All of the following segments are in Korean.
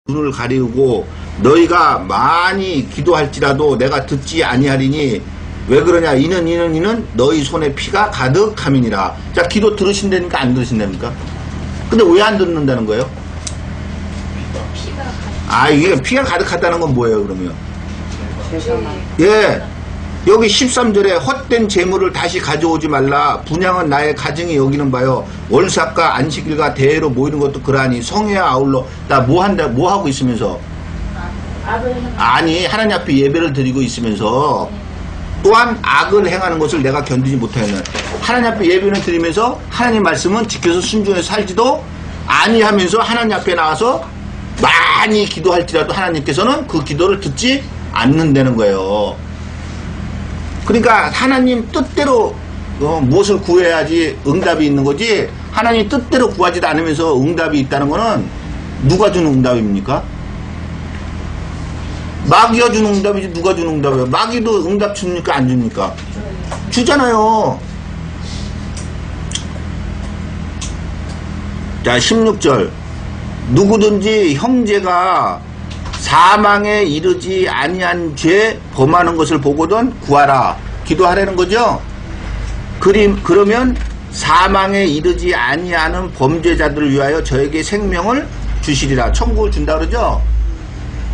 눈을 가리우고 너희가 많이 기도할지라도 내가 듣지 아니하리니 왜 그러냐 이는 너희 손에 피가 가득함이니라. 자, 기도 들으신다니까 안 들으신다니까? 근데 왜 안 듣는다는 거예요? 이게 피가 가득하다는 건 뭐예요 그러면? 예, 여기 13절에 헛된 재물을 다시 가져오지 말라. 분양은 나의 가증이 여기는 바요. 월삭과 안식일과 대회로 모이는 것도 그러하니 성회와 아울러. 나 뭐 한다, 뭐 하고 있으면서? 아니, 하나님 앞에 예배를 드리고 있으면서 또한 악을 행하는 것을 내가 견디지 못하는, 하나님 앞에 예배를 드리면서 하나님 말씀은 지켜서 순종해서 살지도 아니하면서 하나님 앞에 나와서 많이 기도할지라도 하나님께서는 그 기도를 듣지 않는다는 거예요. 그러니까 하나님 뜻대로 무엇을 구해야지 응답이 있는 거지, 하나님 뜻대로 구하지도 않으면서 응답이 있다는 거는 누가 주는 응답입니까? 마귀가 주는 응답이지 누가 주는 응답이에요? 마귀도 응답 줍니까 안 줍니까? 주잖아요. 자, 16절 누구든지 형제가 사망에 이르지 아니한 죄 범하는 것을 보거든 구하라. 기도하라는 거죠. 그러면 사망에 이르지 아니하는 범죄자들을 위하여 저에게 생명을 주시리라. 천국을 준다 그러죠.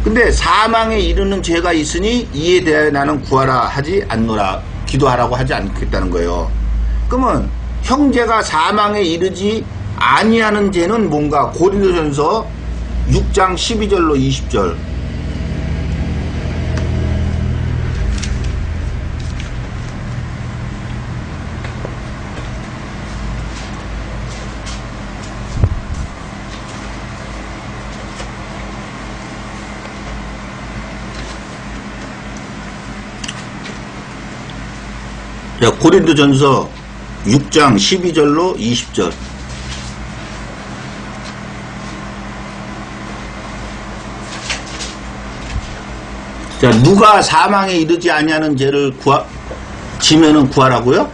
근데 사망에 이르는 죄가 있으니 이에 대하여 나는 구하라 하지 않노라. 기도하라고 하지 않겠다는 거예요. 그러면 형제가 사망에 이르지 아니하는 죄는 뭔가? 고린도전서 6장 12절로 20절. 자, 고린도전서 6장 12절로 20절. 자, 누가 사망에 이르지 아니하는 죄를 지면은 구하라고요?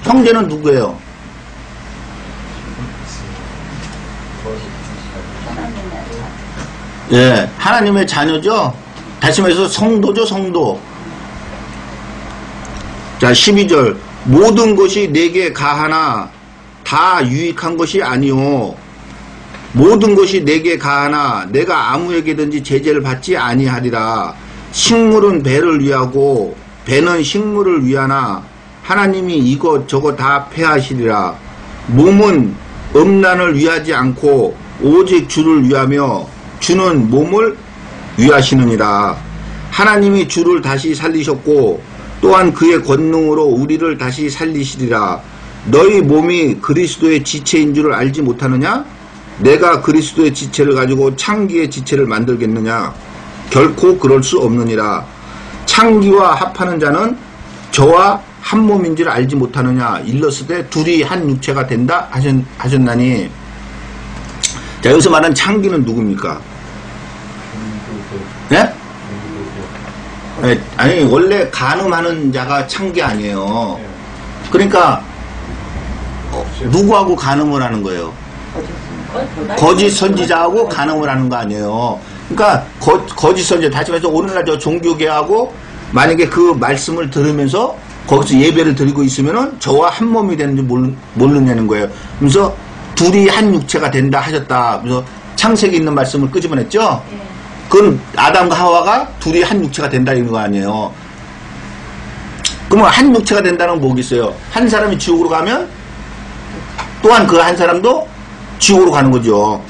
형제는 누구예요? 예, 하나님의 자녀죠? 다시 말해서 성도죠, 성도. 자, 12절. 모든 것이 내게 가하나 다 유익한 것이 아니오. 모든 것이 내게 가하나 내가 아무에게든지 제재를 받지 아니하리라. 식물은 배를 위하고 배는 식물을 위하나 하나님이 이것 저것 다 폐하시리라. 몸은 음란을 위하지 않고 오직 주를 위하며 주는 몸을 위하시느니라. 하나님이 주를 다시 살리셨고 또한 그의 권능으로 우리를 다시 살리시리라. 너희 몸이 그리스도의 지체인 줄을 알지 못하느냐? 내가 그리스도의 지체를 가지고 창기의 지체를 만들겠느냐? 결코 그럴 수 없느니라. 창기와 합하는 자는 저와 한 몸인 줄 알지 못하느냐? 일렀으되 둘이 한 육체가 된다 하셨나니. 자, 여기서 말하는 창기는 누굽니까? 네? 아니, 원래 간음하는 자가 창기 아니에요. 그러니까 누구하고 간음을 하는 거예요? 거짓 선지자하고 간음을 하는 거 아니에요. 그러니까 거짓 선지자, 다시 말해서 오늘날 저 종교계하고 만약에 그 말씀을 들으면서 거기서 예배를 드리고 있으면은 저와 한 몸이 되는지 모르냐는 거예요. 그래서 둘이 한 육체가 된다 하셨다. 그래서 창세기 있는 말씀을 끄집어냈죠. 그건 아담과 하와가 둘이 한 육체가 된다 이런 거 아니에요. 그러면 한 육체가 된다는 건 뭐겠어요? 한 사람이 지옥으로 가면 또한 그 한 사람도 지옥으로 가는 거죠.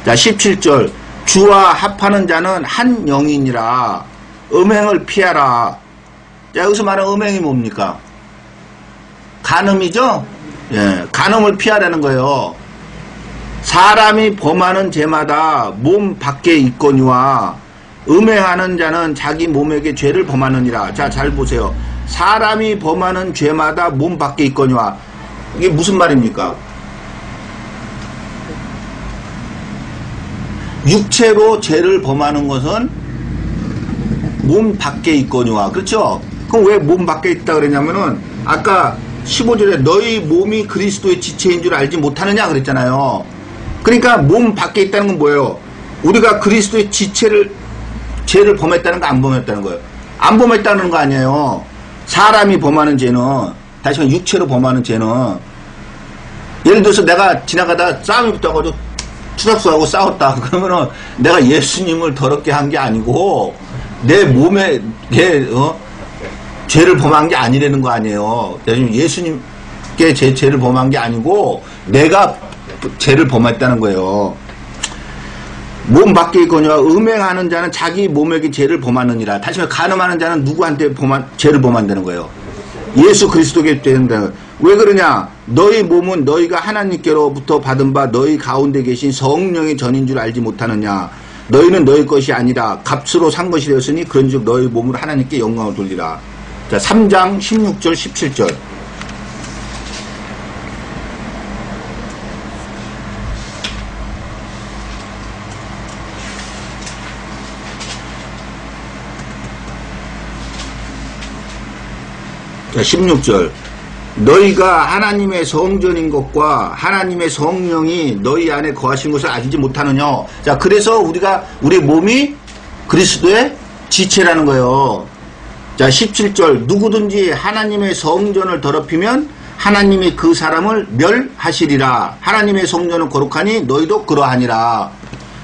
자, 17절. 주와 합하는 자는 한 영이니라. 음행을 피하라. 자, 여기서 말하는 음행이 뭡니까? 간음이죠? 예, 간음을 피하라는 거예요. 사람이 범하는 죄마다 몸 밖에 있거니와 음행하는 자는 자기 몸에게 죄를 범하느니라. 자, 잘 보세요. 사람이 범하는 죄마다 몸 밖에 있거니와. 이게 무슨 말입니까? 육체로 죄를 범하는 것은 몸 밖에 있거니와. 그렇죠? 그럼 왜 몸 밖에 있다 그랬냐면은 아까 15절에 너희 몸이 그리스도의 지체인 줄 알지 못하느냐 그랬잖아요. 그러니까 몸 밖에 있다는 건 뭐예요? 우리가 그리스도의 죄를 범했다는 거 안 범했다는 거예요? 안 범했다는 거 아니에요. 사람이 범하는 죄는, 다시 말해 육체로 범하는 죄는, 예를 들어서 내가 지나가다 싸움이 붙어가지고 투닥수하고 싸웠다. 그러면은 내가 예수님을 더럽게 한 게 아니고 내 몸에 죄를 범한 게 아니라는 거 아니에요. 예수님께 죄를 범한 게 아니고 내가 죄를 범했다는 거예요. 몸 밖에 있거니와 음행하는 자는 자기 몸에게 죄를 범하느니라. 다시 말해 간음하는 자는 누구한테 죄를 범한다는 거예요. 예수 그리스도께 된다는 거예요. 왜 그러냐? 너희 몸은 너희가 하나님께로부터 받은 바 너희 가운데 계신 성령의 전인 줄 알지 못하느냐? 너희는 너희 것이 아니라 값으로 산 것이 되었으니 그런즉 너희 몸으로 하나님께 영광을 돌리라. 자, 3장 16절 17절. 자, 16절. 너희가 하나님의 성전인 것과 하나님의 성령이 너희 안에 거하신 것을 알지 못하느냐. 자, 그래서 우리 몸이 그리스도의 지체라는 거예요. 자, 17절. 누구든지 하나님의 성전을 더럽히면 하나님이 그 사람을 멸하시리라. 하나님의 성전은 거룩하니 너희도 그러하니라.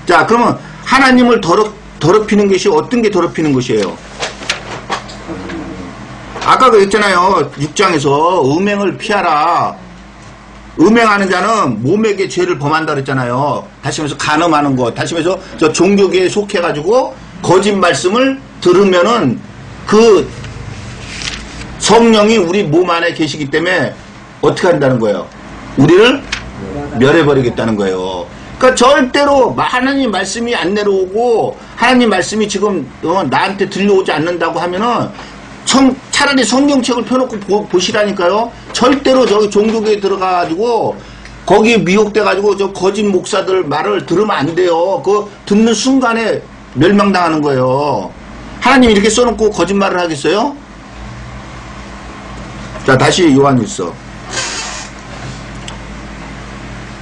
자, 그러면 하나님을 더럽히는 것이 어떤 게 더럽히는 것이에요? 아까 그랬잖아요. 6장에서 음행을 피하라. 음행하는 자는 몸에게 죄를 범한다 그랬잖아요. 다시 말해서 간음하는 것, 다시 말해서 저 종교계에 속해가지고 거짓 말씀을 들으면은 그 성령이 우리 몸 안에 계시기 때문에 어떻게 한다는 거예요? 우리를 멸해버리겠다는 거예요. 그러니까 절대로 하나님 말씀이 안 내려오고 하나님 말씀이 지금 나한테 들려오지 않는다고 하면은 차라리 성경책을 펴놓고 보시라니까요. 절대로 저기 종교계에 들어가가지고 거기에 미혹돼가지고 저 거짓 목사들 말을 들으면 안 돼요. 그 듣는 순간에 멸망당하는 거예요. 하나님이 이렇게 써놓고 거짓말을 하겠어요? 자, 다시 요한일서.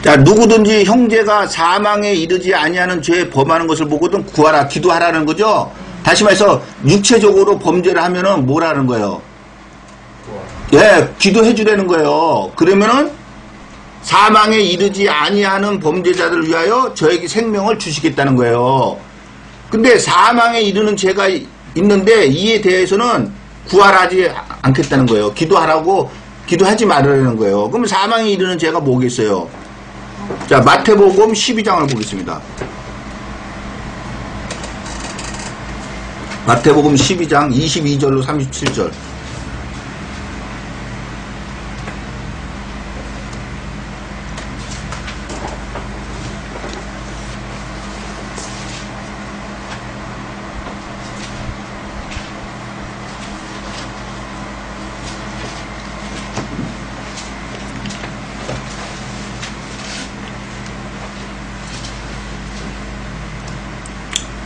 자, 누구든지 형제가 사망에 이르지 아니하는 죄에 범하는 것을 보고든 구하라, 기도하라는 거죠. 다시 말해서 육체적으로 범죄를 하면은 뭐라는 거예요? 예, 기도해 주라는 거예요. 그러면은 사망에 이르지 아니하는 범죄자들을 위하여 저에게 생명을 주시겠다는 거예요. 근데 사망에 이르는 죄가 있는데 이에 대해서는 구하라지 않겠다는 거예요. 기도하지 말으라는 거예요. 그럼 사망에 이르는 죄가 뭐겠어요? 자, 마태복음 12장을 보겠습니다. 마태복음 12장 22절로 37절.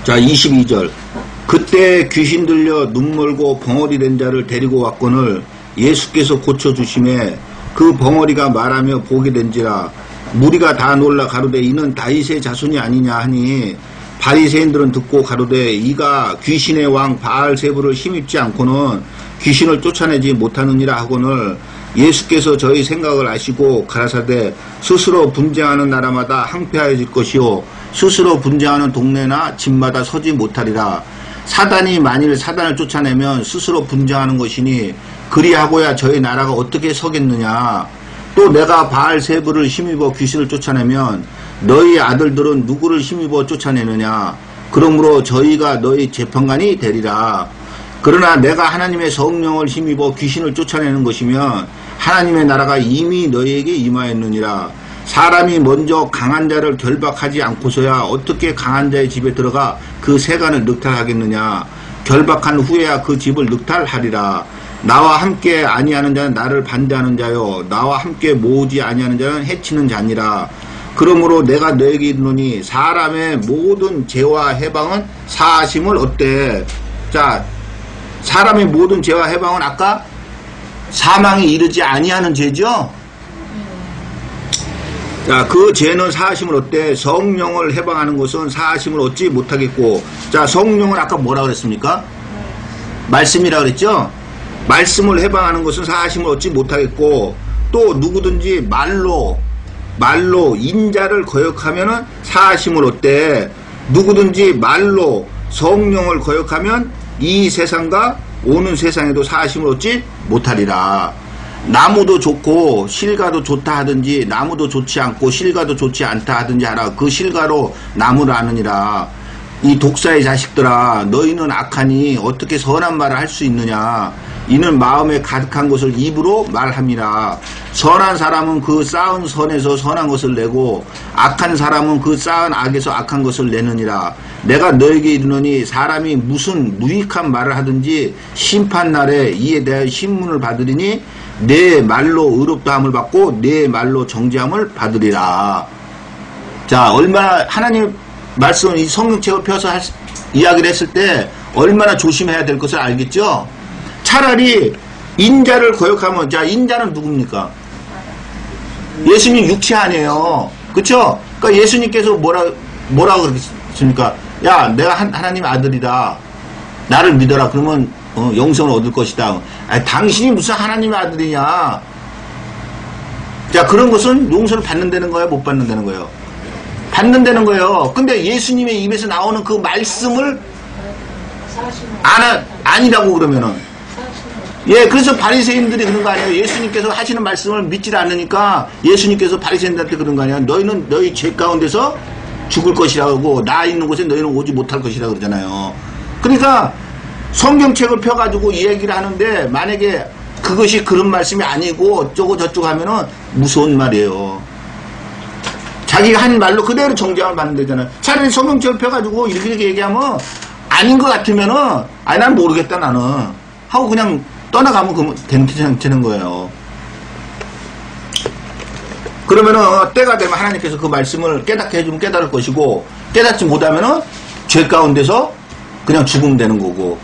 자, 22절. 그때 귀신 들려 눈멀고 벙어리 된 자를 데리고 왔거늘 예수께서 고쳐주심에 그 벙어리가 말하며 보게 된지라. 무리가 다 놀라 가로되 이는 다윗의 자손이 아니냐 하니 바리새인들은 듣고 가로되 이가 귀신의 왕 바알세부를 힘입지 않고는 귀신을 쫓아내지 못하느니라 하거늘 예수께서 저희 생각을 아시고 가라사대 스스로 분쟁하는 나라마다 항폐하여질 것이요 스스로 분쟁하는 동네나 집마다 서지 못하리라. 사단이 만일 사단을 쫓아내면 스스로 분쟁하는 것이니 그리하고야 저희 나라가 어떻게 서겠느냐. 또 내가 바알세부를 힘입어 귀신을 쫓아내면 너희 아들들은 누구를 힘입어 쫓아내느냐. 그러므로 저희가 너희 재판관이 되리라. 그러나 내가 하나님의 성령을 힘입어 귀신을 쫓아내는 것이면 하나님의 나라가 이미 너희에게 임하였느니라. 사람이 먼저 강한 자를 결박하지 않고서야 어떻게 강한 자의 집에 들어가 그 세간을 늑탈하겠느냐. 결박한 후에야 그 집을 늑탈하리라. 나와 함께 아니하는 자는 나를 반대하는 자요 나와 함께 모으지 아니하는 자는 해치는 자니라. 그러므로 내가 너에게 이르노니 사람의 모든 죄와 해방은 사하심을 얻되. 자, 사람의 모든 죄와 해방은 아까 사망에 이르지 아니하는 죄죠. 자, 그 죄는 사하심을 얻되 성령을 해방하는 것은 사하심을 얻지 못하겠고. 자, 성령은 아까 뭐라 그랬습니까? 말씀이라 그랬죠? 말씀을 해방하는 것은 사하심을 얻지 못하겠고, 또 누구든지 말로 인자를 거역하면은 사하심을 얻되, 누구든지 말로 성령을 거역하면 이 세상과 오는 세상에도 사하심을 얻지 못하리라. 나무도 좋고 실과도 좋다 하든지 나무도 좋지 않고 실과도 좋지 않다 하든지 하라. 그 실과로 나무를 아느니라. 이 독사의 자식들아, 너희는 악하니 어떻게 선한 말을 할 수 있느냐. 이는 마음에 가득한 것을 입으로 말함이라. 선한 사람은 그 쌓은 선에서 선한 것을 내고 악한 사람은 그 쌓은 악에서 악한 것을 내느니라. 내가 너에게 이르노니 사람이 무슨 무익한 말을 하든지 심판날에 이에 대하여 신문을 받으리니 내 말로 의롭다함을 받고 내 말로 정죄함을 받으리라. 자, 얼마나 하나님 말씀, 이 성경책을 펴서 이야기를 했을 때 얼마나 조심해야 될 것을 알겠죠? 차라리 인자를 거역하면, 자, 인자는 누굽니까? 예수님 육체 아니에요. 그쵸? 그러니까 예수님께서 뭐라고 그러겠습니까? 야, 내가 하나님 아들이다. 나를 믿어라. 그러면 영생을 얻을 것이다. 아니, 당신이 무슨 하나님의 아들이냐. 자, 그런 것은 용서를 받는다는 거예요? 못 받는다는 거예요? 받는다는 거예요. 근데 예수님의 입에서 나오는 그 말씀을 아니라고 그러면은, 예, 그래서 바리새인들이 그런 거 아니에요? 예수님께서 하시는 말씀을 믿질 않으니까 예수님께서 바리새인들한테 그런 거 아니에요? 너희는 너희 죄 가운데서 죽을 것이라고, 나 있는 곳에 너희는 오지 못할 것이라고 그러잖아요. 그러니까 성경책을 펴가지고 이 얘기를 하는데, 만약에 그것이 그런 말씀이 아니고 어쩌고 저쩌고 하면은 무서운 말이에요. 자기가 한 말로 그대로 정죄함을 받는 데잖아요. 차라리 성경책을 펴가지고 이렇게 얘기하면 아닌 것 같으면은, 아니, 난 모르겠다, 나는. 하고 그냥 떠나가면 되는 거예요. 그러면은 때가 되면 하나님께서 그 말씀을 깨닫게 해주면 깨달을 것이고, 깨닫지 못하면은 죄 가운데서 그냥 죽으면 되는 거고.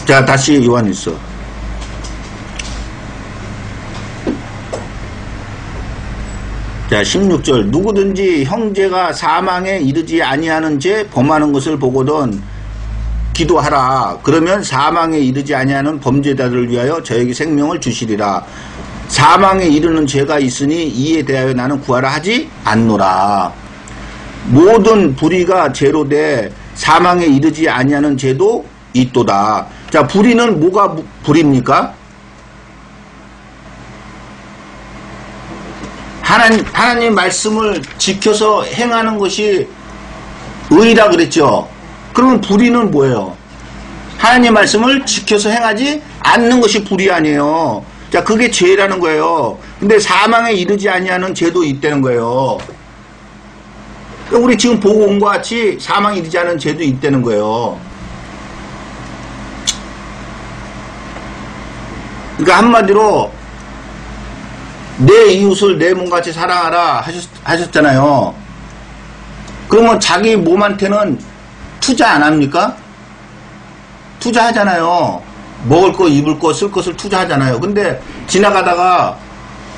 자, 다시 요한일서. 자, 16절. 누구든지 형제가 사망에 이르지 아니하는 죄 범하는 것을 보거든 기도하라. 그러면 사망에 이르지 아니하는 범죄자들을 위하여 저에게 생명을 주시리라. 사망에 이르는 죄가 있으니 이에 대하여 나는 구하라 하지 않노라. 모든 불의가 죄로 돼 사망에 이르지 아니하는 죄도 있도다. 자, 불의는 뭐가 불입니까? 하나님 말씀을 지켜서 행하는 것이 의라 그랬죠. 그러면 불의는 뭐예요? 하나님 말씀을 지켜서 행하지 않는 것이 불의 아니에요. 자, 그게 죄라는 거예요. 근데 사망에 이르지 아니하는 죄도 있다는 거예요. 우리 지금 보고 온 것 같이 사망에 이르지 않은 죄도 있다는 거예요. 그러니까 한마디로 내 이웃을 내 몸같이 사랑하라 하셨잖아요. 그러면 자기 몸한테는 투자 안 합니까? 투자하잖아요. 먹을 거, 입을 거, 쓸 것을 투자하잖아요. 근데 지나가다가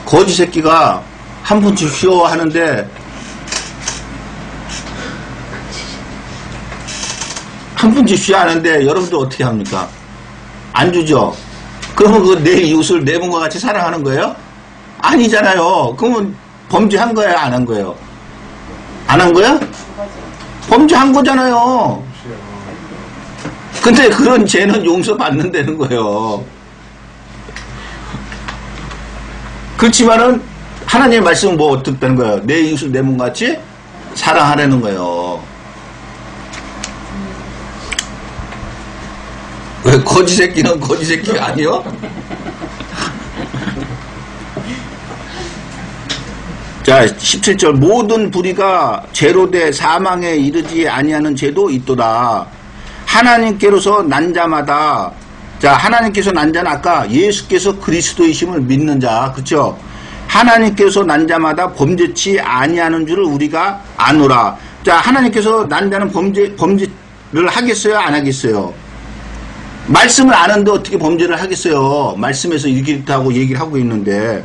거지 새끼가 한 푼 주시오 하는데 한 푼 주시오 하는데 여러분들 어떻게 합니까? 안 주죠? 그러면 그 내 이웃을 내 몸과 같이 사랑하는 거예요? 아니잖아요. 그러면 범죄한 거예요? 안 한 거예요? 안 한 거야? 범죄한 거잖아요. 근데 그런 죄는 용서받는다는 거예요. 그렇지만은 하나님의 말씀은 뭐 어떻다는 거예요? 내 이웃을 내 몸같이 사랑하라는 거예요. 왜 거지 새끼는 거지 새끼가 아니요? 자, 17절. 모든 불의가 죄로 돼 사망에 이르지 아니하는 죄도 있도다. 하나님께로서 난 자마다, 자, 하나님께서 난 자는 아까 예수께서 그리스도이심을 믿는 자, 그쵸? 하나님께서 난 자마다 범죄치 아니하는 줄을 우리가 아노라. 자, 하나님께서 난 자는 범죄를 하겠어요? 안 하겠어요? 말씀을 아는데 어떻게 범죄를 하겠어요? 말씀에서 이렇게 하고 얘기를 하고 있는데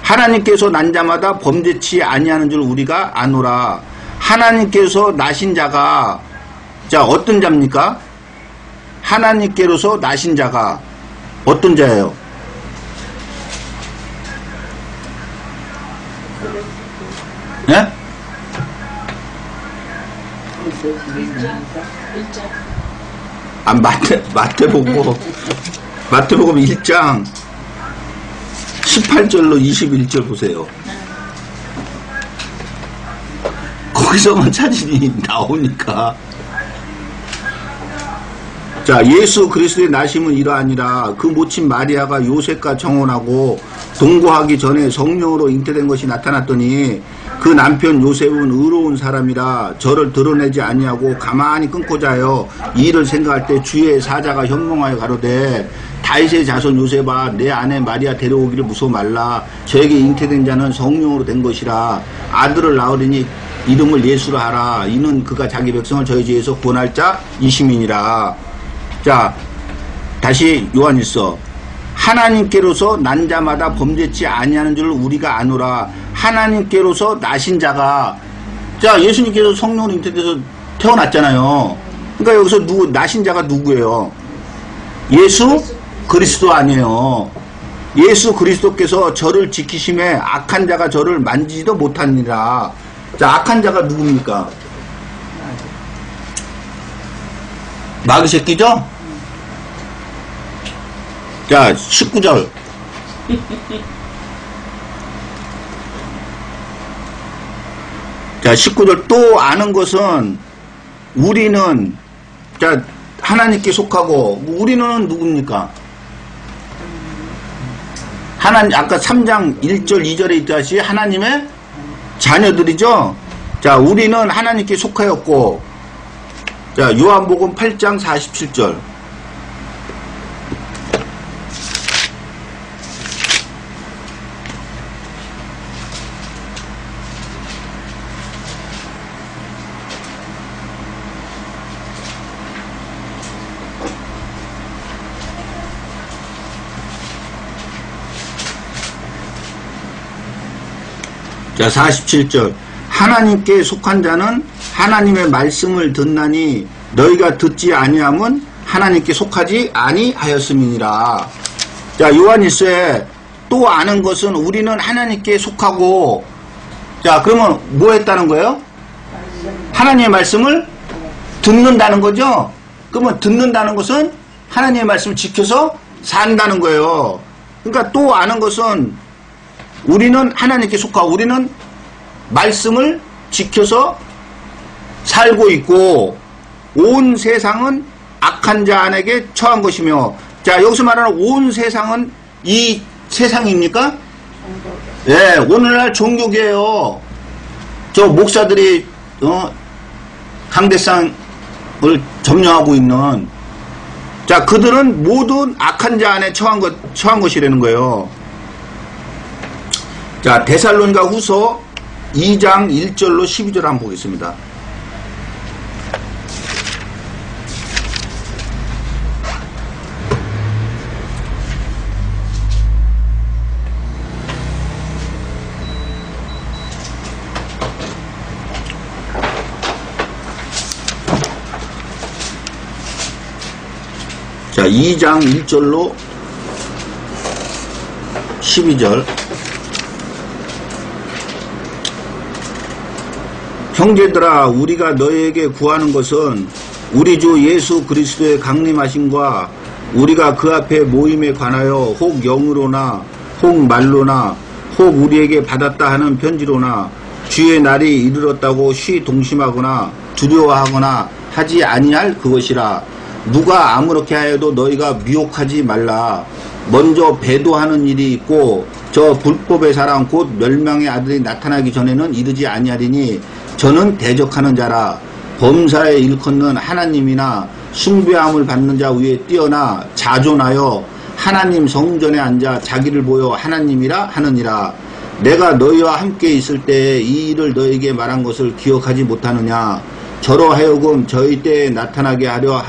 하나님께서 난 자마다 범죄치 아니하는 줄 우리가 아노라. 하나님께서 나신 자가 자 어떤 자입니까? 하나님께로서 나신 자가 어떤 자예요? 예? 아, 마태복음 1장 18절로 21절 보세요. 거기서만 사진이 나오니까. 자, 예수 그리스도의 나심은 이러하니라. 그 모친 마리아가 요셉과 정혼하고 동거하기 전에 성령으로 잉태된 것이 나타났더니 그 남편 요셉은 의로운 사람이라 저를 드러내지 아니하고 가만히 끊고자 하여 이 일을 생각할 때 주의 사자가 현몽하여 가로되 다윗의 자손 요셉아 내 아내 마리아 데려오기를 무서워 말라. 저에게 잉태된 자는 성령으로 된 것이라. 아들을 낳으리니 이름을 예수라 하라. 이는 그가 자기 백성을 저희 죄에서 구원할 자 이심이니라. 자, 다시 요한일서. 하나님께로서 난 자마다 범죄치 아니하는 줄 우리가 아노라. 하나님께로서 나신 자가 자 예수님께서 성령으로 잉태돼서 태어났잖아요. 그러니까 여기서 나신 자가 누구예요? 예수 그리스도 아니에요. 예수 그리스도께서 저를 지키심에 악한 자가 저를 만지지도 못하니라. 자, 악한 자가 누굽니까? 마귀 새끼죠? 자, 19절. 자, 19절. 또 아는 것은 우리는, 자, 하나님께 속하고, 우리는 누굽니까? 아까 3장 1절, 2절에 있다시 하나님의 자녀들이죠? 자, 우리는 하나님께 속하였고, 자, 요한복음 8장 47절. 자, 47절. 하나님께 속한 자는 하나님의 말씀을 듣나니 너희가 듣지 아니함은 하나님께 속하지 아니하였음이니라. 자, 요한일서에 또 아는 것은 우리는 하나님께 속하고, 자, 그러면 뭐 했다는 거예요? 하나님의 말씀을 듣는다는 거죠? 그러면 듣는다는 것은 하나님의 말씀을 지켜서 산다는 거예요. 그러니까 또 아는 것은 우리는 하나님께 속하고 우리는 말씀을 지켜서 살고 있고 온 세상은 악한 자 안에게 처한 것이며, 자, 여기서 말하는 온 세상은 이 세상입니까? 예, 오늘날 종교계예요. 저 목사들이 강대상을 점령하고 있는, 자, 그들은 모든 악한 자 안에 처한 것이라는 거예요. 자, 데살로니가 후서 2장 1절로 12절 한번 보겠습니다. 자, 2장 1절로 12절. 형제들아, 우리가 너희에게 구하는 것은 우리 주 예수 그리스도의 강림하심과 우리가 그 앞에 모임에 관하여 혹 영으로나 혹 말로나 혹 우리에게 받았다 하는 편지로나 주의 날이 이르렀다고 쉬 동심하거나 두려워하거나 하지 아니할 그것이라. 누가 아무렇게 하여도 너희가 미혹하지 말라. 먼저 배도하는 일이 있고 저 불법의 사람 곧 멸망의 아들이 나타나기 전에는 이르지 아니하리니 저는 대적하는 자라. 범사에 일컫는 하나님이나 숭배함을 받는 자 위에 뛰어나 자존하여 하나님 성전에 앉아 자기를 보여 하나님이라 하느니라. 내가 너희와 함께 있을 때에 이 일을 너희에게 말한 것을 기억하지 못하느냐. 저로 하여금 저희 때에 나타나게 하려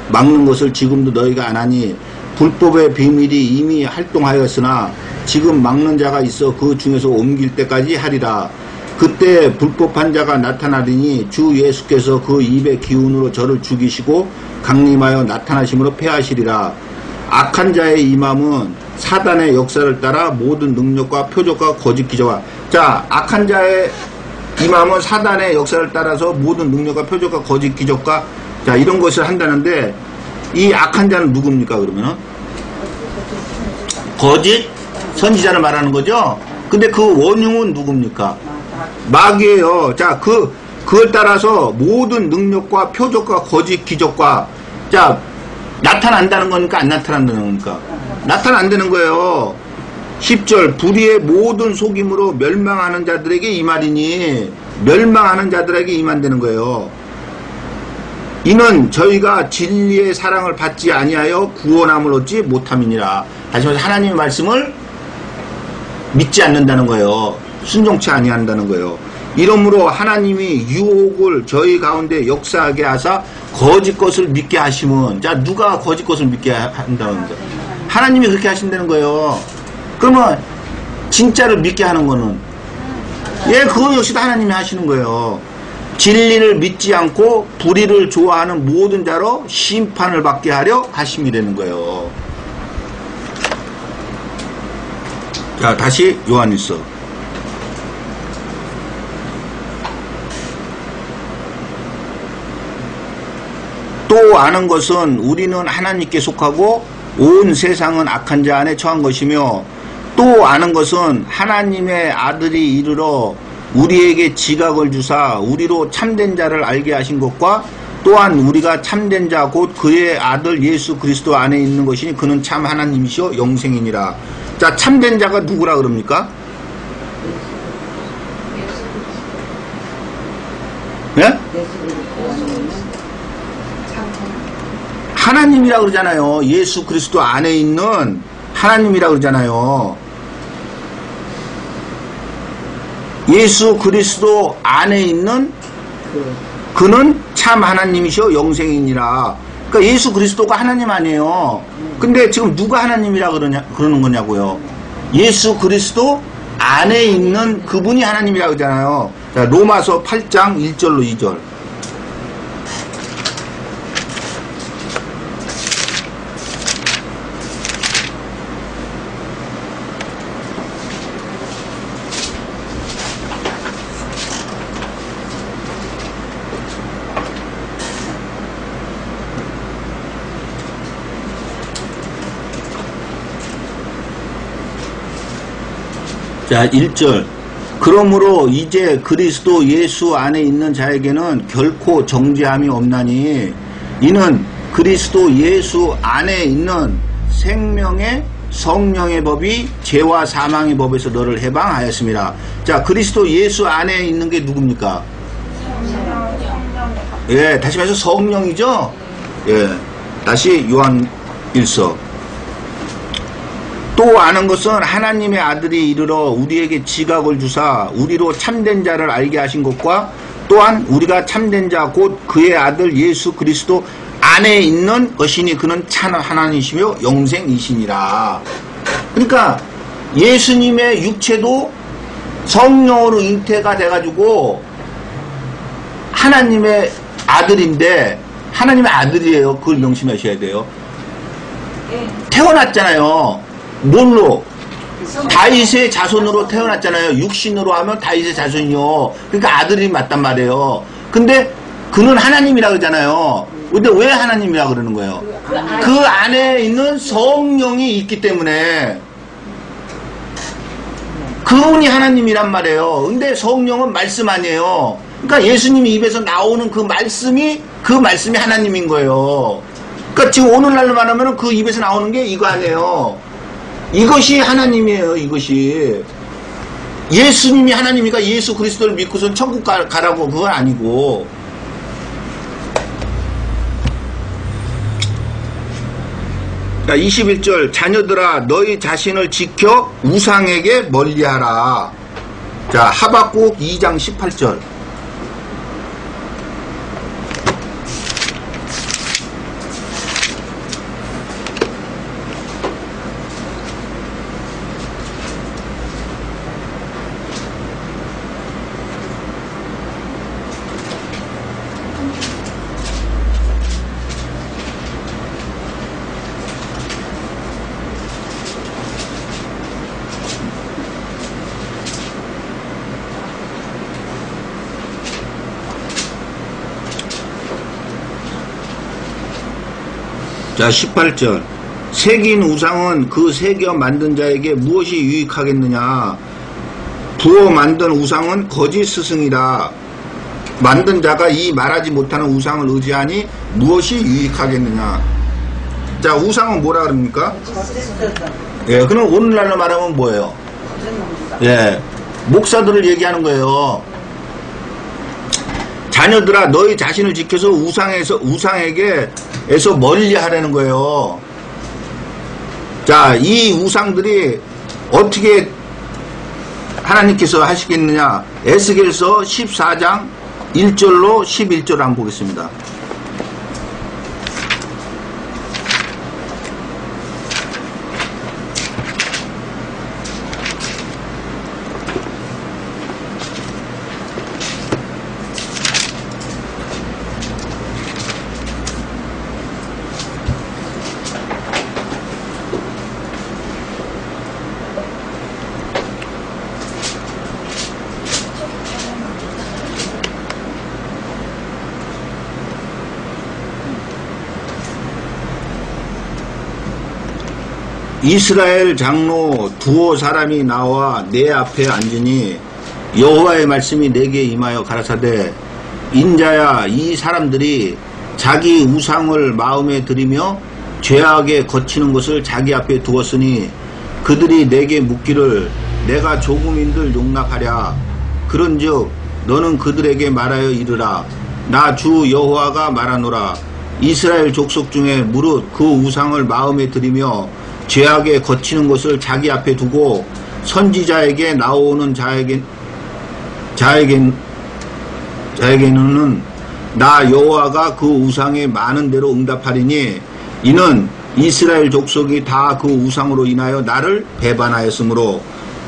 막는 것을 지금도 너희가 안 하니 불법의 비밀이 이미 활동하였으나 지금 막는 자가 있어 그 중에서 옮길 때까지 하리라. 그때 불법한 자가 나타나리니 주 예수께서 그 입의 기운으로 저를 죽이시고 강림하여 나타나심으로 패하시리라. 악한 자의 임함은 사단의 역사를 따라 모든 능력과 표적과 거짓 기적과, 자, 악한 자의 임함은 사단의 역사를 따라서 모든 능력과 표적과 거짓 기적과, 자, 이런 것을 한다는데, 이 악한 자는 누굽니까 그러면은? 거짓 선지자를 말하는 거죠. 근데 그 원흉은 누굽니까? 마귀예요. 자, 그걸 따라서 모든 능력과 표적과 거짓 기적과, 자, 나타난다는 거니까 안 나타난다는 겁니까? 나타난다는 거예요. 10절, 불의의 모든 속임으로 멸망하는 자들에게 임하리니, 멸망하는 자들에게 임한다는 거예요. 이는 저희가 진리의 사랑을 받지 아니하여 구원함을 얻지 못함이니라. 다시 말해서 하나님의 말씀을 믿지 않는다는 거예요. 순종치 아니한다는 거예요. 이러므로 하나님이 유혹을 저희 가운데 역사하게 하사 거짓 것을 믿게 하시면, 자, 누가 거짓 것을 믿게 한다는 거죠? 하나님이 그렇게 하신다는 거예요. 그러면 진짜를 믿게 하는 거는, 예, 그거 역시도 하나님이 하시는 거예요. 진리를 믿지 않고 불의를 좋아하는 모든 자로 심판을 받게 하려 하심이 되는 거예요. 자, 다시 요한일서. 또 아는 것은 우리는 하나님께 속하고 온 세상은 악한 자 안에 처한 것이며, 또 아는 것은 하나님의 아들이 이르러 우리에게 지각을 주사 우리로 참된 자를 알게 하신 것과, 또한 우리가 참된 자 곧 그의 아들 예수 그리스도 안에 있는 것이니 그는 참 하나님이시오 영생이니라. 자, 참된 자가 누구라 그럽니까? 예? 하나님이라 그러잖아요. 예수 그리스도 안에 있는 하나님이라 그러잖아요. 예수 그리스도 안에 있는 그는 참 하나님이시오 영생이니라. 그러니까 예수 그리스도가 하나님 아니에요. 근데 지금 누가 하나님이라 그러는 거냐고요. 예수 그리스도 안에 있는 그분이 하나님이라 그러잖아요. 자, 로마서 8장 1절로 2절. 자, 1절. 그러므로 이제 그리스도 예수 안에 있는 자에게는 결코 정죄함이 없나니, 이는 그리스도 예수 안에 있는 생명의 성령의 법이 죄와 사망의 법에서 너를 해방하였습니다. 자, 그리스도 예수 안에 있는 게 누굽니까? 예, 다시 말해서 성령이죠? 예, 다시 요한일서. 또 아는 것은 하나님의 아들이 이르러 우리에게 지각을 주사 우리로 참된 자를 알게 하신 것과, 또한 우리가 참된 자 곧 그의 아들 예수 그리스도 안에 있는 것이니 그는 참 하나님이시며 영생이시니라. 그러니까 예수님의 육체도 성령으로 잉태가 돼가지고 하나님의 아들인데, 하나님의 아들이에요. 그걸 명심하셔야 돼요. 태어났잖아요. 뭘로? 다윗의 자손으로 태어났잖아요. 육신으로 하면 다윗의 자손이요. 그러니까 아들이 맞단 말이에요. 근데 그는 하나님이라 그러잖아요. 근데 왜 하나님이라 그러는 거예요? 그 안에 있는 성령이 있기 때문에 그분이 하나님이란 말이에요. 근데 성령은 말씀 아니에요. 그러니까 예수님이 입에서 나오는 그 말씀이 하나님인 거예요. 그러니까 지금 오늘날로 말하면 그 입에서 나오는 게 이거 아니에요. 이것이 하나님이에요. 이것이 예수님이 하나님이니까 예수 그리스도를 믿고선 천국 가라고 그건 아니고. 자, 21절. 자녀들아 너희 자신을 지켜 우상에게 멀리하라. 자, 하박국 2장 18절. 자, 18절. 새긴 우상은 그 새겨 만든 자에게 무엇이 유익하겠느냐? 부어 만든 우상은 거짓 스승이다. 만든 자가 이 말하지 못하는 우상을 의지하니 무엇이 유익하겠느냐? 자, 우상은 뭐라 그럽니까? 예, 그럼 오늘날로 말하면 뭐예요? 예, 목사들을 얘기하는 거예요. 자녀들아, 너희 자신을 지켜서 우상에게서 멀리 하라는 거예요. 자, 이 우상들이 어떻게 하나님께서 하시겠느냐? 에스겔서 14장 1절로 11절 한번 보겠습니다. 이스라엘 장로 두어 사람이 나와 내 앞에 앉으니 여호와의 말씀이 내게 임하여 가라사대 인자야, 이 사람들이 자기 우상을 마음에 들이며 죄악에 거치는 것을 자기 앞에 두었으니 그들이 내게 묻기를 내가 조금인들 용납하랴. 그런즉 너는 그들에게 말하여 이르라. 나 주 여호와가 말하노라. 이스라엘 족속 중에 무릇 그 우상을 마음에 들이며 죄악에 거치는 것을 자기 앞에 두고 선지자에게 나오는 자에게는 나 여호와가 그 우상에 많은 대로 응답하리니 이는 이스라엘 족속이 다 그 우상으로 인하여 나를 배반하였으므로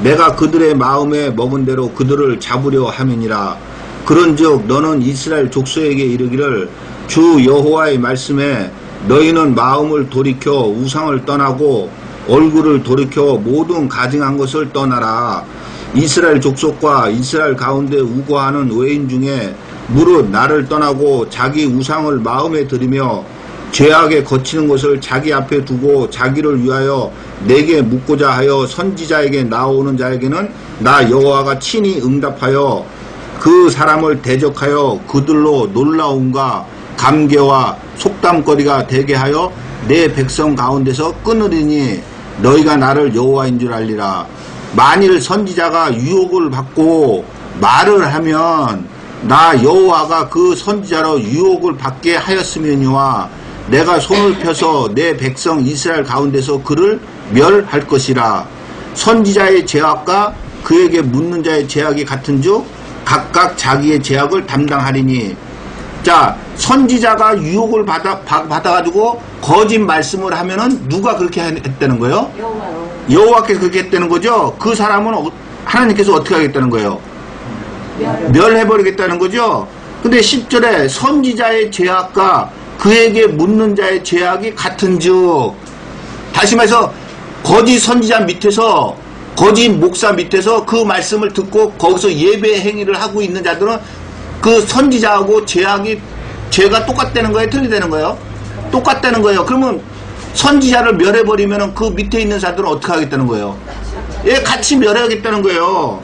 내가 그들의 마음에 먹은 대로 그들을 잡으려 함이니라. 그런즉 너는 이스라엘 족속에게 이르기를 주 여호와의 말씀에 너희는 마음을 돌이켜 우상을 떠나고 얼굴을 돌이켜 모든 가증한 것을 떠나라. 이스라엘 족속과 이스라엘 가운데 우거하는 외인 중에 무릇 나를 떠나고 자기 우상을 마음에 들이며 죄악에 거치는 것을 자기 앞에 두고 자기를 위하여 내게 묻고자 하여 선지자에게 나오는 자에게는 나 여호와가 친히 응답하여 그 사람을 대적하여 그들로 놀라움과 감개와 속담거리가 되게 하여 내 백성 가운데서 끊으리니 너희가 나를 여호와인 줄 알리라. 만일 선지자가 유혹을 받고 말을 하면 나 여호와가 그 선지자로 유혹을 받게 하였으면이와 내가 손을 펴서 내 백성 이스라엘 가운데서 그를 멸할 것이라. 선지자의 죄악과 그에게 묻는 자의 죄악이 같은즉 각각 자기의 죄악을 담당하리니. 자, 선지자가 유혹을 받아가지고 거짓 말씀을 하면은 누가 그렇게 했다는 거예요? 여호와께서 그렇게 했다는 거죠. 그 사람은 하나님께서 어떻게 하겠다는 거예요? 멸해버리겠다는 거죠. 근데 10절에 선지자의 죄악과 그에게 묻는 자의 죄악이 같은즉, 다시 말해서 거짓 선지자 밑에서 거짓 목사 밑에서 그 말씀을 듣고 거기서 예배 행위를 하고 있는 자들은 그 선지자하고 죄가 똑같다는 거예요? 틀리다는 거예요? 똑같다는 거예요. 그러면 선지자를 멸해버리면 그 밑에 있는 자들은 어떻게 하겠다는 거예요? 예, 같이 멸해야겠다는 거예요.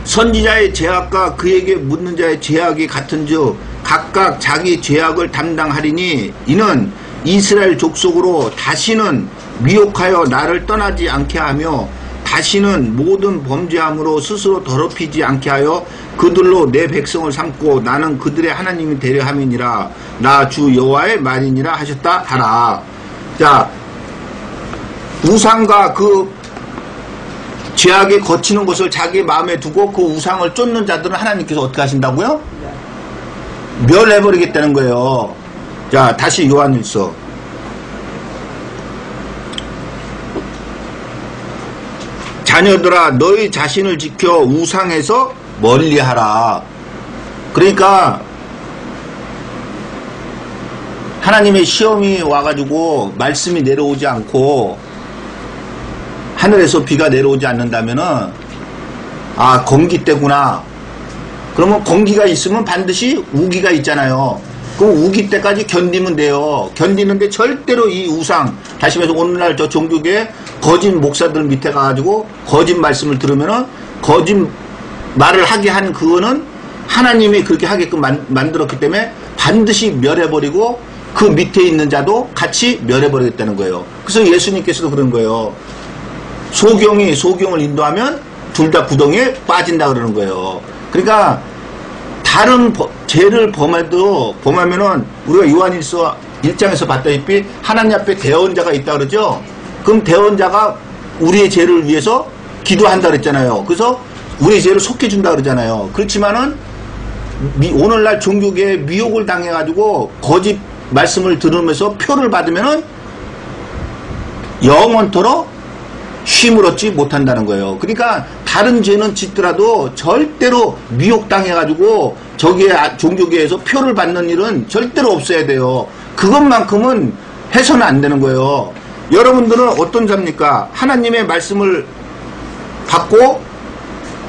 선지자의 죄악과 그에게 묻는 자의 죄악이 같은즉 각각 자기 죄악을 담당하리니 이는 이스라엘 족속으로 다시는 미혹하여 나를 떠나지 않게 하며 다시는 모든 범죄함으로 스스로 더럽히지 않게 하여 그들로 내 백성을 삼고 나는 그들의 하나님이 되려 함이니라. 나 주 여호와의 말이니라 하셨다 하라. 자, 우상과 그 죄악에 거치는 것을 자기 마음에 두고 그 우상을 쫓는 자들은 하나님께서 어떻게 하신다고요? 멸해버리겠다는 거예요. 자, 다시 요한일서 자녀들아, 너희 자신을 지켜 우상에서 멀리하라. 그러니까 하나님의 시험이 와가지고 말씀이 내려오지 않고 하늘에서 비가 내려오지 않는다면은 건기 때구나. 그러면 건기가 있으면 반드시 우기가 있잖아요. 그럼 우기 때까지 견디면 돼요. 견디는데 절대로 이 우상, 다시 말해서 오늘날 저 종교계 거짓 목사들 밑에 가가지고 거짓 말씀을 들으면은 거짓 말을 하게 한 그거는 하나님이 그렇게 하게끔 만들었기 때문에 반드시 멸해버리고 그 밑에 있는 자도 같이 멸해버리겠다는 거예요. 그래서 예수님께서도 그런 거예요. 소경이 소경을 인도하면 둘 다 구덩이에 빠진다 그러는 거예요. 그러니까 다른 죄를 범하면은 우리가 요한일서 1장에서 봤다시피 하나님 앞에 대언자가 있다 그러죠. 그럼 대언자가 우리의 죄를 위해서 기도한다 그랬잖아요. 그래서 우리의 죄를 속해준다 그러잖아요. 그렇지만은 오늘날 종교계에 미혹을 당해가지고 거짓 말씀을 들으면서 표를 받으면은 영원토록 쉼을 얻지 못한다는 거예요. 그러니까 다른 죄는 짓더라도 절대로 미혹당해가지고 저기에 종교계에서 표를 받는 일은 절대로 없어야 돼요. 그것만큼은 해서는 안 되는 거예요. 여러분들은 어떤 자입니까? 하나님의 말씀을 받고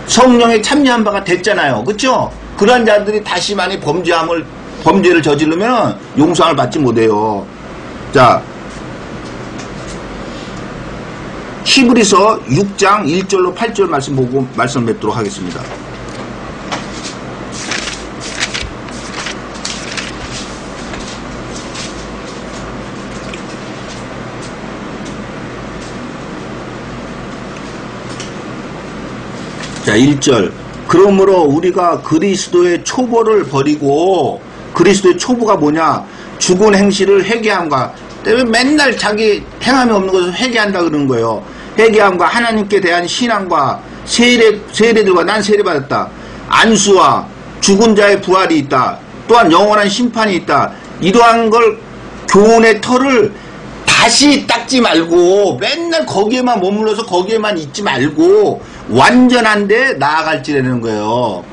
성령에 참여한 바가 됐잖아요. 그렇죠? 그러한 자들이 다시 많이 범죄를 저지르면 용서를 받지 못해요. 자, 히브리서 6장 1절로 8절 말씀 보고 말씀 맺도록 하겠습니다. 자, 1절. 그러므로 우리가 그리스도의 초보를 버리고, 그리스도의 초보가 뭐냐? 죽은 행실을 회개함과, 맨날 자기 행함이 없는 것을 회개한다 그러는 거예요. 회개함과 하나님께 대한 신앙과 세례들과 난 세례받았다. 안수와 죽은 자의 부활이 있다. 또한 영원한 심판이 있다. 이러한 걸 교훈의 털을 다시 닦지 말고 맨날 거기에만 머물러서 거기에만 있지 말고 완전한 데 나아갈지라는 거예요.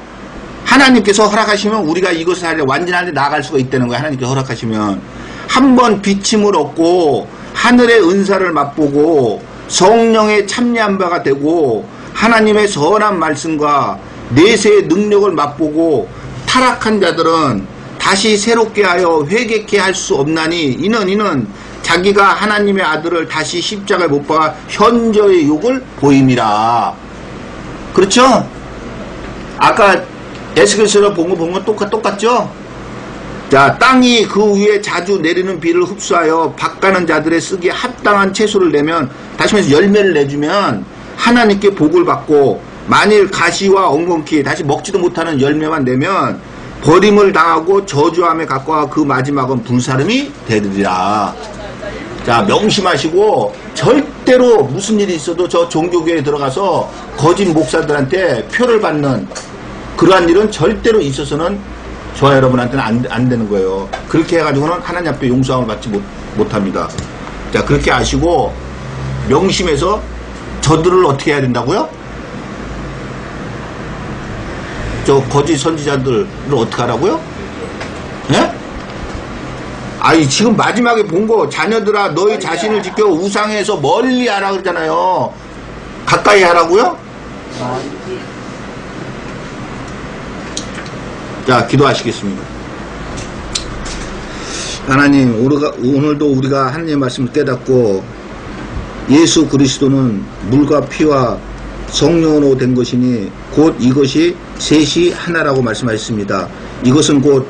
하나님께서 허락하시면 우리가 이것을 하려 완전한 데 나아갈 수가 있다는 거예요. 하나님께서 허락하시면. 한번 비침을 얻고 하늘의 은사를 맛보고 성령에 참여한 바가 되고 하나님의 선한 말씀과 내세의 능력을 맛보고 타락한 자들은 다시 새롭게 하여 회개케 할 수 없나니 이는 자기가 하나님의 아들을 다시 십자가에 못 박아 현저의 욕을 보임이라. 그렇죠? 아까 에스겔서를 본 거 똑같죠? 자, 땅이 그 위에 자주 내리는 비를 흡수하여 밭가는 자들의 쓰기에 합당한 채소를 내면, 다시 말해서 열매를 내주면 하나님께 복을 받고, 만일 가시와 엉겅퀴 다시 먹지도 못하는 열매만 내면 버림을 당하고 저주함에 가까워 그 마지막은 불사름이 되리라. 자, 명심하시고 절대로 무슨 일이 있어도 저 종교교회에 들어가서 거짓 목사들한테 표를 받는 그러한 일은 절대로 있어서는 저와 여러분한테는 안 되는 거예요. 그렇게 해가지고는 하나님 앞에 용서함을 받지 못합니다. 자, 그렇게 아시고 명심해서 저들을 어떻게 해야 된다고요? 저 거짓 선지자들을 어떻게 하라고요? 예? 아니, 지금 마지막에 본 거, 자녀들아 너희 자신을 지켜 우상에서 멀리 하라 그러잖아요. 가까이 하라고요? 자, 기도하시겠습니다. 하나님, 오늘도 우리가 하나님의 말씀을 깨닫고 예수 그리스도는 물과 피와 성령으로 된 것이니 곧 이것이 셋이 하나라고 말씀하셨습니다. 이것은 곧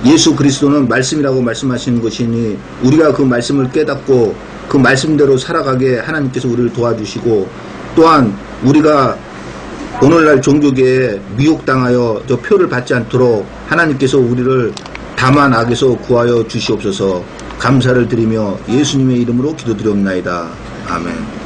예수 그리스도는 말씀이라고 말씀하시는 것이니 우리가 그 말씀을 깨닫고 그 말씀대로 살아가게 하나님께서 우리를 도와주시고, 또한 우리가 오늘날 종교계에 미혹당하여 저 표를 받지 않도록 하나님께서 우리를 다만 악에서 구하여 주시옵소서. 감사를 드리며 예수님의 이름으로 기도드리옵나이다. 아멘.